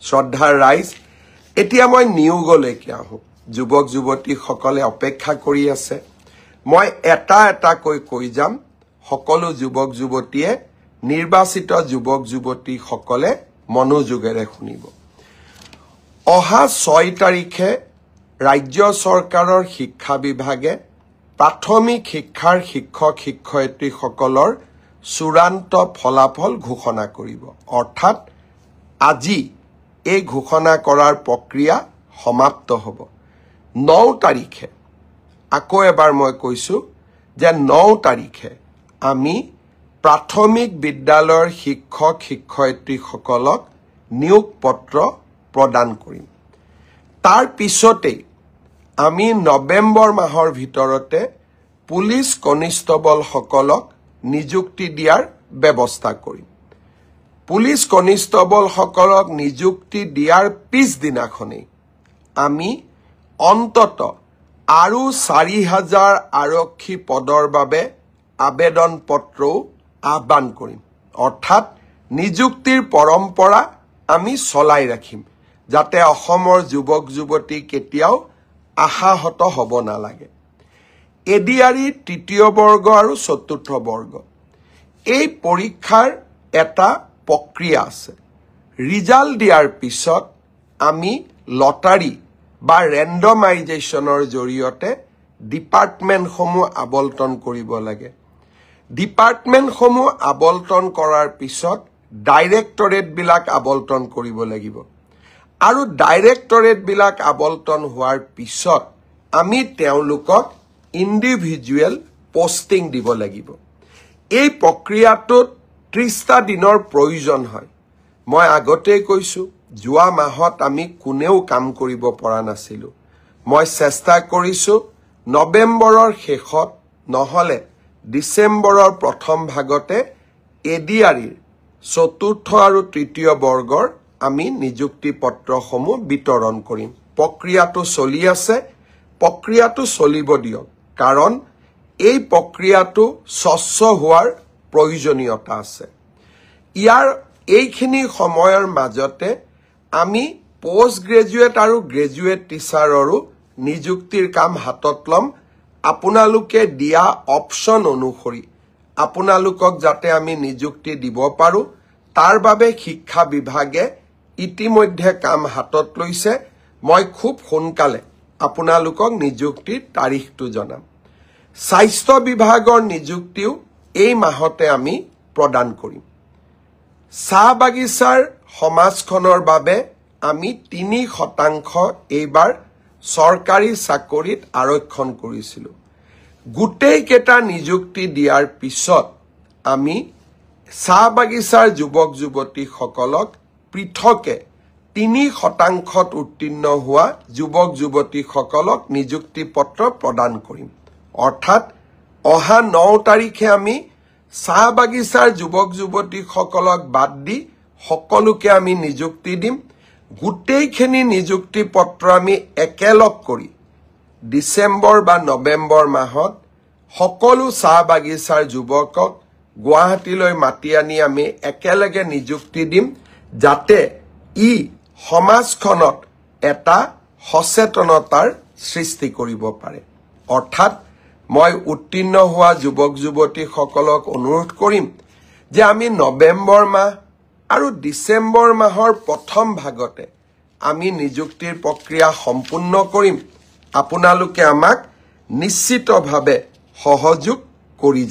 শ্ৰদ্ধাৰ ৰাইজ এতিয়া মই নিয়োগলৈকে আহোঁ যুৱক যুৱতীসকলে অপেক্ষা কৰি আছে মই এটা কৈ যাম সকলো যুৱক যুৱতীয়ে নিৰ্বাচিত যুৱক যুৱতীসকলে মনোযোগেৰে শুনিব অহা 6 তাৰিখে ৰাজ্য চৰকাৰৰ শিক্ষা বিভাগে প্ৰাথমিক শিক্ষাৰ শিক্ষক শিক্ষয়িত্ৰীসকলৰ চূড়ান্ত ফলাফল ঘোষণা কৰিব অৰ্থাৎ আজি এই ঘোষণা কৰাৰ প্ৰক্ৰিয়া সমাপ্ত হ'ব 9 তাৰিখে আকৌ এবাৰ মই কৈছো যে 9 তাৰিখে আমি প্ৰাথমিক বিদ্যালয়ৰ শিক্ষক শিক্ষয়িত্ৰীসকলক নিয়োগ পত্ৰ প্ৰদান কৰিম তাৰ পিছতে আমি নৱেম্বৰ মাহৰ ভিতৰতে পুলিচ কনিষ্টবলসকলক নিযুক্তি দিয়াৰ ব্যৱস্থা কৰিম পুলিচ কনিষ্টবলসকলক নিযুক্তি দিয়াৰ পিছদিনাখনেই আমি অন্তত আৰু 4000 আৰক্ষী পদৰ বাবে আবেদন পত্ৰও আহ্বান কৰিম অৰ্থাৎ নিযুক্তিৰ পৰম্পৰা আমি চলাই ৰাখিম যাতে অসমৰ যুৱক যুৱতী কেতিয়াও আশাহত হ'ব নালাগে এডিআৰই তৃতীয় বৰ্গ আৰু চতুৰ্থ বৰ্গ এই পৰীক্ষাৰ এটা প্ৰক্ৰিয়া আছে ৰিজাল্ট দিয়াৰ পিছত আমি লটাৰী বা ৰেণ্ডমাইজেশ্যনৰ জৰিয়তে ডিপাৰ্টমেণ্টসমূহ আবলটন কৰিব লাগে ডিপাৰ্টমেণ্টসমূহ আবলটন কৰাৰ পিছত ডাইৰেক্টৰেটবিলাক আবলটন কৰিব লাগিব আৰু ডাইৰেক্টৰেটবিলাক আবলটন হোৱাৰ পিছত আমি তেওঁলোকক ইণ্ডিভিজুৱেল পোষ্টিং দিব লাগিব এই প্ৰক্ৰিয়াটোত 30টা দিনৰ প্ৰয়োজন হয় মই আগতেই কৈছো যোৱা মাহত আমি কোনেও কাম কৰিব পৰা নাছিলো মই চেষ্টা কৰিছো নৱেম্বৰৰ শেষত নহলে ডিসেম্বৰৰ প্ৰথম ভাগতে এডিআৰইৰ চতুৰ্থ আৰু তৃতীয় বৰ্গৰ আমি নিযুক্তি পত্ৰসমূহ বিতৰণ কৰিম প্ৰক্ৰিয়াটো চলি আছে প্ৰক্ৰিয়াটো চলিব দিয়ক কাৰণ এই প্ৰক্ৰিয়াটো স্বচ্ছ হোৱাৰ প্ৰয়োজনীয়তা আছে ইয়াৰ এইখিনি সময়ৰ মাজতে আমি পোষ্ট গ্ৰেজুৱেট আৰু গ্ৰেজুৱেট টিচাৰৰো নিযুক্তিৰ কাম হাতত লম আপোনালোকে দিয়া অপচন অনুসৰি আপোনালোকক যাতে আমি নিযুক্তি দিব পাৰো তাৰ বাবে শিক্ষা বিভাগে ইতিমধ্যে কাম হাতত লৈছে মই খুব সোনকালে আপোনালোকক নিযুক্তিৰ তাৰিখটো জনাম স্বাস্থ্য বিভাগৰ নিযুক্তিও এই মাহতে আমি প্ৰদান কৰিম চাহ বাগিচাৰ সমাজখনৰ বাবে আমি 3% এইবাৰ চৰকাৰী চাকৰিত আৰক্ষণ কৰিছিলো গুটেই কেটা নিযুক্তি দিয়াৰ পিছত আমি চাহ বাগিচাৰ যুৱক যুৱতীসকলক পৃথকে 3% উত্তীৰ্ণ হোৱা যুৱক যুৱতীসকলক নিযুক্তি পত্ৰ প্ৰদান কৰিম অৰ্থাৎ অহা 9 তাৰিখে আমি চাহ বাগিচাৰ যুৱক যুৱতীসকলক বাদ দি সকলোকে আমি নিযুক্তি দিম গুটেইখিনি নিযুক্তি পত্ৰ আমি একেলগ কৰি ডিসেম্বৰ বা নৱেম্বৰ মাহত সকলো চাহ বাগিচাৰ যুৱকক গুৱাহাটীলৈ মাতি আনি আমি একেলগে নিযুক্তি দিম যাতে ই সমাজখনত এটা সচেতনতাৰ সৃষ্টি কৰিব পাৰে অৰ্থাৎ মই উত্তীৰ্ণ হোৱা যুৱক যুৱতীসকলক অনুৰোধ কৰিম যে আমি নৱেম্বৰ মাহ আৰু ডিসেম্বৰ মাহৰ প্ৰথম ভাগতে আমি নিযুক্তিৰ প্ৰক্ৰিয়া সম্পূৰ্ণ কৰিম আপোনালোকে আমাক নিশ্চিতভাৱে সহযোগ কৰি